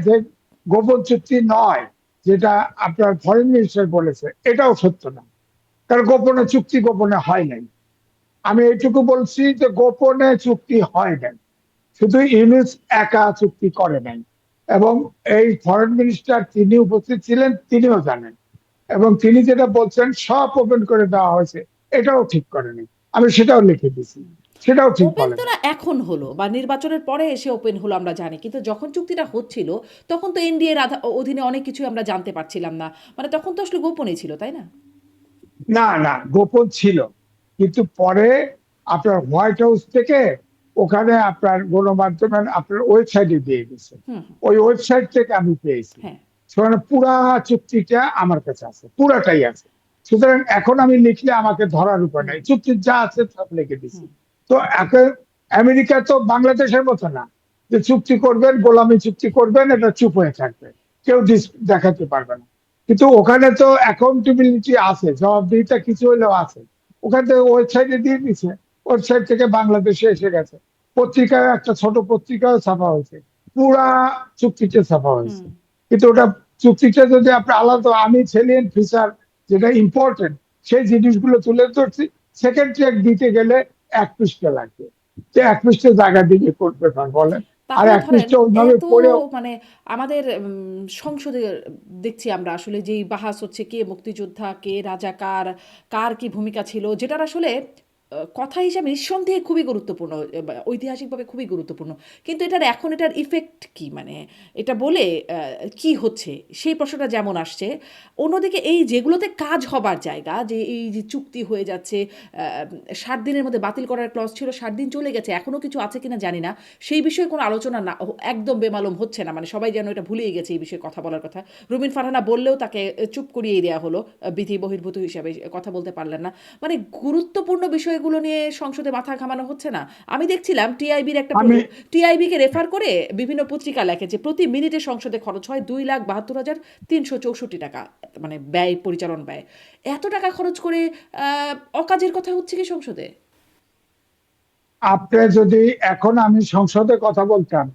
যে গোপন চুক্তি নয়, যেটা আপনার ফরেন মিনিস্টার বলেছে, এটাও সত্য না। কারণ গোপনে চুক্তি গোপনে হয় নাই। আমি এইটুকু বলছি যে গোপনে চুক্তি হয় নাই, শুধু ইউনুস একা চুক্তি করে নাই। এবং এই ফরেন মিনিস্টার তিনি উপস্থিত ছিলেন, তিনিও জানেন। এবং তিনি যেটা বলছেন সব ওপেন করে দেওয়া হয়েছে, এটাও ঠিক করেনি। আমি সেটাও লিখে দিছি, সেটাও ঠিক ওপেন বলে তো না। না এখন হলো বা নির্বাচনের পরে এসে ওপেন হলো আমরা জানি, কিন্তু যখন চুক্তিটা হচ্ছিল তখন তো এনডিএর অধীনে অনেক কিছু আমরা জানতে পারছিলাম না, মানে তখন তো আসলে গোপনই ছিল, তাই না? না না, গোপন ছিল, কিন্তু পরে আপনার হোয়াইট হাউস থেকে ওখানে আপনার গণমাধ্যমের আপনার ওয়েবসাইটে দিয়ে গেছে। হুম। ওই ওয়েবসাইট থেকে আমি পেয়েছি। হ্যাঁ। সেখানে পুরা চুক্তিটা আমার কাছে আছে, পুরাটাই আছে। সুতরাং এখন আমি লিখলে আমাকে ধরার উপায় হুম। নাই, চুক্তির যা আছে সব লিখে দিছি। হুম। তো আমেরিকা তো বাংলাদেশের মতো না যে চুক্তি করবেন, গোলামি চুক্তি করবেন, এটা চুপ হয়ে থাকবে, কেউ দেখাতে পারবে না। কিন্তু ওখানে তো অ্যাকাউন্টেবিলিটি আছে, জবাবদিহিতা কিছু হলেও আছে। ওখান থেকে ওয়েবসাইটে দিয়ে দিচ্ছে, ওয়েবসাইট থেকে বাংলাদেশে এসে গেছে। পত্রিকায় একটা ছোট পত্রিকাও ছাপা হয়েছে, পুরা চুক্তিতে ছাপা হুম। হয়েছে। কিন্তু ওটা চুক্তিটা যদি আপনি আলাদা, আমি সেলিয়েন্ট ফিচার যেটা ইম্পর্টেন্ট সেই জিনিসগুলো তুলে ধরছি। সেকেন্ড ট্র্যাক দিতে গেলে 1 পৃষ্ঠা লাগবে, তো 1 পৃষ্ঠা জায়গা দিয়ে করতে পার বলেন। আর তাহলে এক ধরেন পৃষ্ঠা ওইভাবে এত পড়েও মানে আমাদের সংসদে দেখছি আমরা আসলে যেই বাহাস হচ্ছে কে মুক্তিযোদ্ধা কে রাজাকার, কার কি ভূমিকা ছিল, যেটার আসলে কথা হিসাবে নিঃসন্দেহে খুবই গুরুত্বপূর্ণ, বা ঐতিহাসিকভাবে খুবই গুরুত্বপূর্ণ, কিন্তু এটার ইফেক্ট কি, মানে এটা বলে কি হচ্ছে সেই প্রশ্নটা যেমন আসছে। অন্যদিকে এই যেগুলোতে কাজ হবার জায়গা, যে এই যে চুক্তি হয়ে যাচ্ছে, 7 দিনের মধ্যে বাতিল করার ক্লজ ছিল, 7 দিন চলে গেছে, এখনও কিছু আছে কিনা জানি না, সেই বিষয়ে কোনো আলোচনা না, একদম বেমালুম হচ্ছে না, মানে সবাই যেন এটা ভুলেই গেছে এই বিষয়ে কথা বলার কথা। রুমিন ফারহানা বললেও তাকে চুপ করিয়ে দেওয়া হলো, বিধি বহির্ভূত হিসাবে কথা বলতে পারলেন না। মানে গুরুত্বপূর্ণ বিষয়গুলো নিয়ে সংসদে মাথা ঘামানো হচ্ছে না। আমি দেখছিলাম টিআইবির একটা আমি টিআইবিকে রেফার করে বিভিন্ন পত্রিকা লেখে যে প্রতি মিনিটে সংসদে খরচ হয় 2,72,364 টাকা, মানে ব্যয়, পরিচালন ব্যয়। এত টাকা খরচ করে অকাজের কথা হচ্ছে কি সংসদে? আপনি যদি এখন আমি সংসদে কথা বলতাম,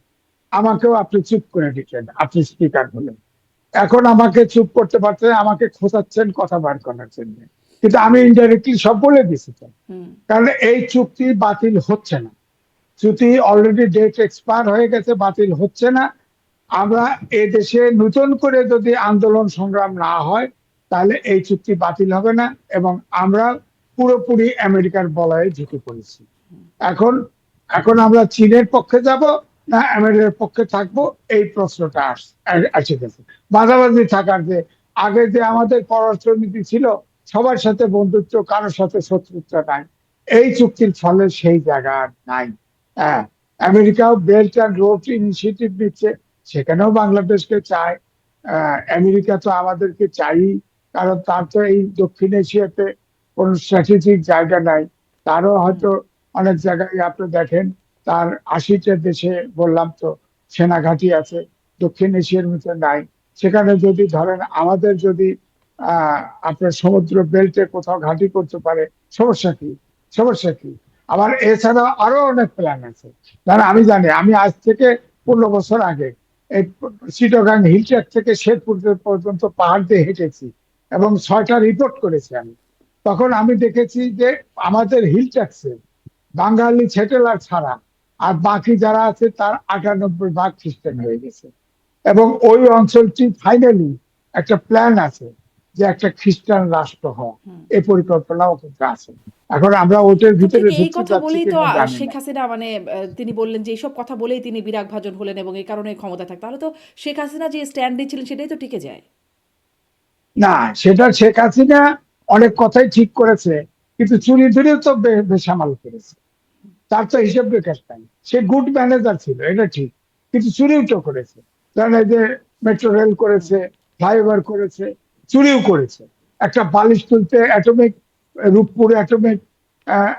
আমাকেও আপনি চুপ করে দিতেন, আপনি স্পিকার হলেন। এখন আমাকে চুপ করতে পারতেন, আমাকে খোঁচাচ্ছেন কথা বার করার জন্য। কিন্তু আমি ইনডাইরেক্টলি সব বলে দিছি তো। হুম। কারণ এই চুক্তি বাতিল হচ্ছে না, চুক্তি অলরেডি ডেট এক্সপায়ার হয়ে গেছে, বাতিল হচ্ছে না। আমরা এ দেশে নতুন করে যদি আন্দোলন সংগ্রাম না হয়, তাহলে এই চুক্তি বাতিল হবে না। এবং আমরা পুরোপুরি আমেরিকার বলয়ে ঝুঁকে পড়েছি। এখন এখন আমরা চীনের পক্ষে যাব না আমেরিকার পক্ষে থাকবো, এই প্রশ্নটা আসে গেছে। মাঝামাঝি থাকার যে আগে যে আমাদের পররাষ্ট্রনীতি ছিল, সবার সাথে বন্ধুত্ব, কারোর সাথে শত্রুতা নাই, এই চুক্তির ফলে সেই জায়গা আর নাই। হ্যাঁ, আমেরিকাও বেল্ট অ্যান্ড রোড ইনিশিয়েটিভ নিচ্ছে, সেখানেও বাংলাদেশকে চায়। আমেরিকা তো আমাদেরকে চাই, কারণ তার তো এই দক্ষিণ এশিয়াতে কোন স্ট্র্যাটেজিক জায়গা নাই। তারও হুম। হয়তো অনেক জায়গায় আপনি দেখেন, তার 80টা দেশে বললাম তো সেনা ঘাঁটি আছে, দক্ষিণ এশিয়ার মধ্যে নাই। সেখানে যদি ধরেন আমাদের যদি আহ আপনার সমুদ্র বেল্টে কোথাও ঘাঁটি করতে পারে, সমস্যা কি? সমস্যা কি? আবার এছাড়া আরো অনেক প্ল্যান আছে। ধরেন আমি জানি, আমি আজ থেকে 15 বছর আগে এই চিটাগাং হিল ট্র্যাক থেকে শেরপুর পর্যন্ত পাহাড় দিয়ে হেঁটেছি এবং 6টা রিপোর্ট করেছি আমি। তখন আমি দেখেছি যে আমাদের হিল ট্যাক্সে বাঙালি ছেটেলার ছাড়া আর বাকি যারা আছে তার 98% খ্রিস্টান হয়ে গেছে। এবং ওই অঞ্চলটি ফাইনালি একটা প্ল্যান আছে যে একটা খ্রিস্টান রাষ্ট্র হওয়া, হুম। এই পরিকল্পনাও কিন্তু আছে। এখন আমরা ওটার তো ভিতরে ঠিক এই ঢুকতে কথা যাচ্ছি বলেই তো কিনা জানি শেখ না। হাসিনা, মানে তিনি বললেন যে এইসব কথা বলেই তিনি বিরাগ ভাজন হলেন এবং এই কারণে ক্ষমতা থাকতে, তাহলে তো শেখ হাসিনা যে স্ট্যান্ড নিয়েছিলেন সেটাই তো টিকে যায়। না, সেটা শেখ হাসিনা অনেক কথাই ঠিক করেছে, কিন্তু চুরি ধরেও তো বেসামাল করেছে। তার তো হিসেব বিকাশ নাই। সে গুড ম্যানেজার ছিল, এটা ঠিক, কিন্তু চুরিও তো করেছে। কারণ এই যে মেট্রো রেল হুম। করেছে, ফ্লাইওভার করেছে, চুরিও করেছে। একটা বালিশ তুলতে atomic, Rooppur atomic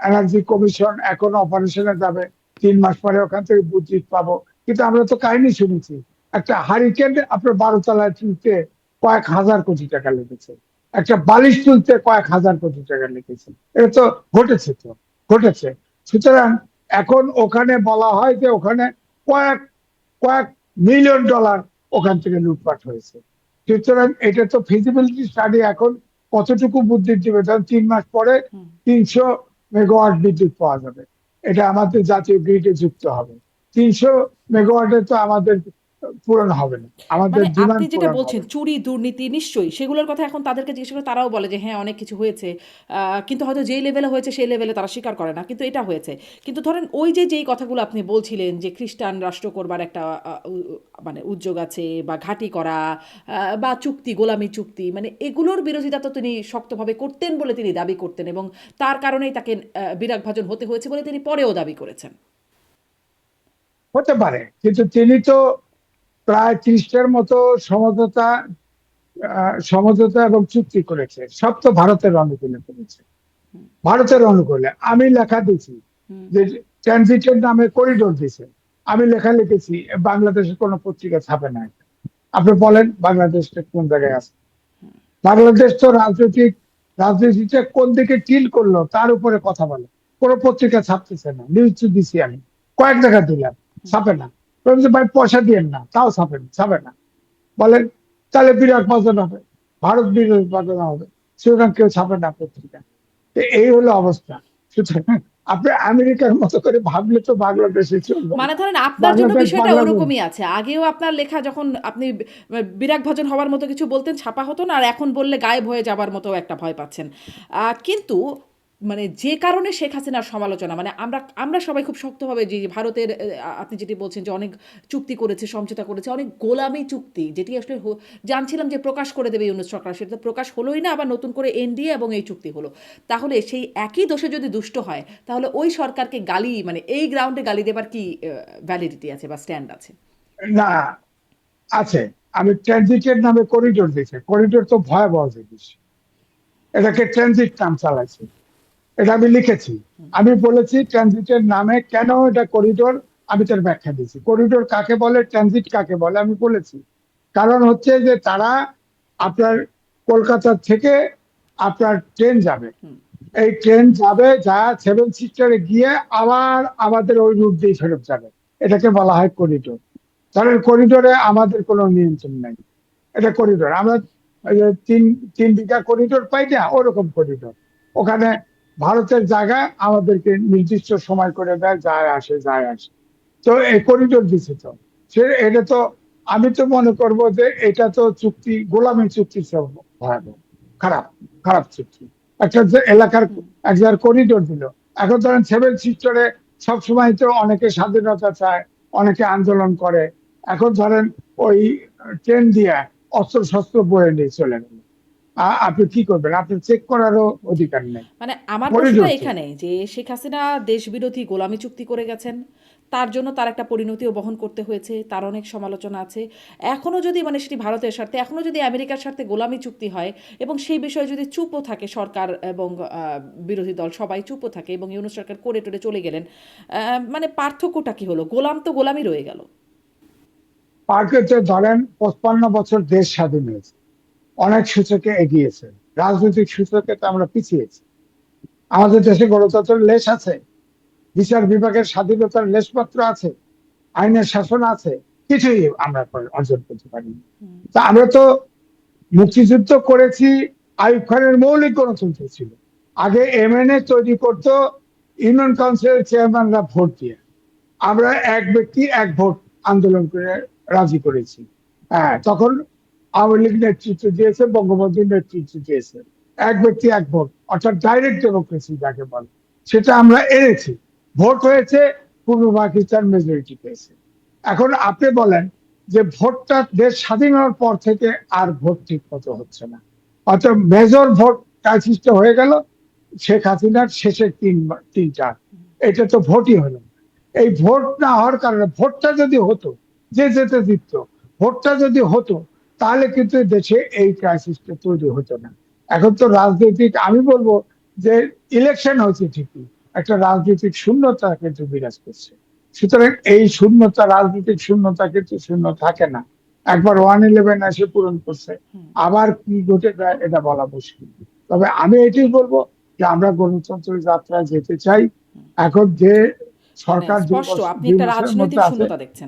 energy commission এখন অপারেশনে যাবে, 3 মাস পরে ওখান থেকে বুদ্ধি পাবো। কিন্তু আমরা তো কাহিনী শুনেছি, একটা হারিকেন আপনার 12 তলায় তুলতে কয়েক হাজার কোটি টাকা লেগেছে, একটা বালিশ তুলতে কয়েক হাজার কোটি টাকা লেগেছে। এটা তো ঘটেছে, তো ঘটেছে। সুতরাং এখন ওখানে বলা হয় যে ওখানে কয়েক কয়েক মিলিয়ন ডলার ওখান থেকে লুটপাট হয়েছে। সুতরাং এটা তো ফিজিবিলিটি স্টাডি এখন কতটুকু বিদ্যুৎ দিবে, ধরুন 3 মাস পরে হুম। 300 মেগাওয়াট বিদ্যুৎ পাওয়া যাবে, এটা আমাদের জাতীয় গ্রিডে যুক্ত হবে। 300 মেগাওয়াটে তো আমাদের পূরণ হবে না, আমাদের মানে আপনি ডিমান্ড যেটা পূরণ বলছেন হবে না। চুরি, দুর্নীতি নিশ্চয়ই সেগুলোর কথা এখন তাদেরকে জিজ্ঞেস করে তারাও বলে যে হ্যাঁ, অনেক কিছু হয়েছে। কিন্তু হয়তো যেই লেভেলে হয়েছে সেই লেভেলে তারা স্বীকার করে না। কিন্তু এটা হয়েছে। কিন্তু ধরেন ওই যে যেই কথাগুলো আপনি বলছিলেন যে খ্রিস্টান রাষ্ট্র করবার একটা মানে উদ্যোগ আছে বা ঘাঁটি করা বা চুক্তি, গোলামি চুক্তি মানে এগুলোর বিরোধিতা তো তিনি শক্তভাবে করতেন বলে তিনি দাবি করতেন এবং তার কারণেই তাকে বিরাগভাজন হতে হয়েছে বলে তিনি পরেও দাবি করেছেন। হতে পারে, কিন্তু তিনি তো প্রায় 30টার মতো সমঝোতা সমঝোতা এবং চুক্তি করেছে, সব তো ভারতের অনুকূলে করেছে। হুম, ভারতের অনুকূলে আমি লেখা দিছি হুম, যে ট্রানজিটের নামে করিডোর দিছে, আমি লেখা লিখেছি, বাংলাদেশের কোনো পত্রিকা ছাপে না। আপনি বলেন বাংলাদেশটা কোন জায়গায় আছে? হুম, বাংলাদেশ তো রাজনীতিটা কোন দিকে টিল করলো তার উপরে কথা বলে, কোনো পত্রিকা ছাপতেছে না। নিউজ দিছি আমি, কয়েক জায়গা দিলাম, হুম। ছাপে না। বললাম যে ভাই পয়সা দিয়েন না, তাও ছাপে না। বলেন তাহলে বিরাট বাজানো হবে, ভারত বিরাট বাজানো হবে, সেখানে কেউ ছাপে না পত্রিকা। তো এই হলো অবস্থা। সুতরাং আপনি আমেরিকার মতো করে ভাবলে তো বাংলাদেশে চলবে মানে না। ধরেন আপনার জন্য বাংলাদেশ বিষয়টা বাংলাদেশ ওরকমই আছে। আগেও আপনার লেখা যখন আপনি বিরাগভাজন হওয়ার মতো কিছু বলতেন ছাপা হতো না, আর এখন বললে গায়েব হয়ে যাবার মতো একটা ভয় পাচ্ছেন। কিন্তু মানে যে কারণে শেখ হাসিনার সমালোচনা মানে আমরা আমরা সবাই খুব শক্তভাবে যে ভারতের আপনি যেটি বলছেন যে অনেক চুক্তি করেছে, সমঝোতা করেছে, অনেক গোলামি চুক্তি যেটি আসলে জানছিলাম যে প্রকাশ করে দেবে ইউনূস সরকার, সেটা তো প্রকাশ হলোই না, আবার নতুন করে এনডিএ এবং এই চুক্তি হলো। তাহলে সেই একই দোষে যদি দুষ্ট হয় তাহলে ওই সরকারকে গালি মানে এই গ্রাউন্ডে গালি দেবার কি ভ্যালিডিটি আছে বা স্ট্যান্ড আছে? না আছে। আমি ট্রানজিটের নামে করিডোর দিয়েছে, করিডোর তো ভয়াবহ জিনিস, এটাকে ট্রানজিট নাম চালাইছে, এটা আমি লিখেছি। আমি বলেছি ট্রানজিটের নামে কেন এটা করিডোর, আমি তার ব্যাখ্যা দিয়েছি। করিডোর কাকে বলে, ট্রানজিট কাকে বলে আমি বলেছি। কারণ হচ্ছে যে তারা আপনার কলকাতা থেকে আপনার ট্রেন যাবে, হুম, এই ট্রেন যাবে যা 7 সিস্টারে গিয়ে আবার আমাদের ওই রুট দিয়ে ফেরত যাবে, এটাকে বলা হয় করিডোর। কারণ করিডোরে আমাদের কোনো নিয়ন্ত্রণ নাই, এটা করিডোর। আমরা ওই যে তিন 3 বিঘা করিডোর পাই না, ওরকম করিডোর। ওখানে ভারতের জায়গা আমাদেরকে নির্দিষ্ট সময় করে দেয়, যায় আসে। তো এই করিডোর দিছে তো, সে এটা তো আমি তো মনে করব যে এটা তো চুক্তি, গোলামী চুক্তি সব ভয়াবহ, খারাপ, খারাপ চুক্তি। একটা যে এলাকার হুম। এক জায়গার করিডোর দিল। এখন ধরেন 7 সিস্টারে সবসময় তো অনেকে স্বাধীনতা চায়, অনেকে আন্দোলন করে। এখন ধরেন ওই ট্রেন দিয়ে অস্ত্র শস্ত্র বয়ে নিয়ে চলে গেল, আপনি কি করবেন? আপনি চেক করারও অধিকার নেই। মানে আমার প্রশ্নটা করিডোর তো এখানেই যে শেখ হাসিনা দেশবিরোধী গোলামি চুক্তি করে গেছেন, তার জন্য তার একটা পরিণতিও বহন করতে হয়েছে, তার অনেক সমালোচনা আছে। এখনও যদি মানে সেটি ভারতের স্বার্থে, এখনও যদি আমেরিকার স্বার্থে গোলামি চুক্তি হয় এবং সেই বিষয়ে যদি চুপও থাকে সরকার এবং বিরোধী দল সবাই চুপও থাকে এবং ইউনূস সরকার করে টোরে চলে গেলেন, মানে পার্থক্যটা কি হলো? গোলাম তো গোলামই রয়ে গেল। পার্কে ধরেন 55 বছর দেশ স্বাধীন হয়েছে, অনেক সূচকে এগিয়েছে, রাজনৈতিক সূচকে তো আমরা পিছিয়েছি। আমাদের দেশে গণতন্ত্রের লেশ আছে, বিচার বিভাগের স্বাধীনতার লেশমাত্র আছে, আইনের শাসন আছে, কিছুই আমরা অর্জন করতে পারিনি। হুম, তা আমরা তো মুক্তিযুদ্ধ করেছি, আইয়ুব খানের মৌলিক গণতন্ত্র ছিল। আগে এমএনএ তৈরি করতো ইউনিয়ন কাউন্সিলের চেয়ারম্যানরা ভোট দিয়ে, আমরা এক ব্যক্তি এক ভোট আন্দোলন করে রাজি করেছি। হ্যাঁ, তখন আওয়ামী লীগ নেতৃত্ব দিয়েছে, বঙ্গবন্ধুর নেতৃত্ব দিয়েছে, এক ব্যক্তি এক ভোট, অর্থাৎ ডাইরেক্ট ডেমোক্রেসি যাকে বলে, সেটা আমরা এনেছি। ভোট হয়েছে, পূর্ব পাকিস্তান মেজরিটি পেয়েছে। এখন আপনি বলেন যে ভোটটা দেশ স্বাধীন হওয়ার পর থেকে আর ভোট ঠিক মতো হচ্ছে না, অর্থাৎ মেজর ভোট ক্রাইসিসটা হয়ে গেল শেখ হাসিনার শেষের 3 চার, এটা তো ভোটই হলো না। এই ভোট না হওয়ার কারণে, ভোটটা যদি হতো, যে যেতে জিততো, ভোটটা যদি হতো, তাহলে কিন্তু দেশে এই ক্রাইসিসটা তৈরি হতো না। এখন তো রাজনৈতিক, আমি বলবো যে ইলেকশন হয়েছে ঠিকই, একটা রাজনৈতিক শূন্যতা কিন্তু বিরাজ করছে। সুতরাং এই শূন্যতা, রাজনৈতিক শূন্যতা কিন্তু শূন্য থাকে না, একবার 111 এসে পূরণ করছে, হুম, আবার কি ঘটে যায় এটা বলা মুশকিল। তবে আমি এটাই বলবো যে আমরা গণতন্ত্রের যাত্রায় যেতে চাই। হুম। এখন যে মানে সরকার স্পষ্ট আপনি দুই একটা মাসের মধ্যে রাজনৈতিক আছে, শূন্যতা দেখছেন।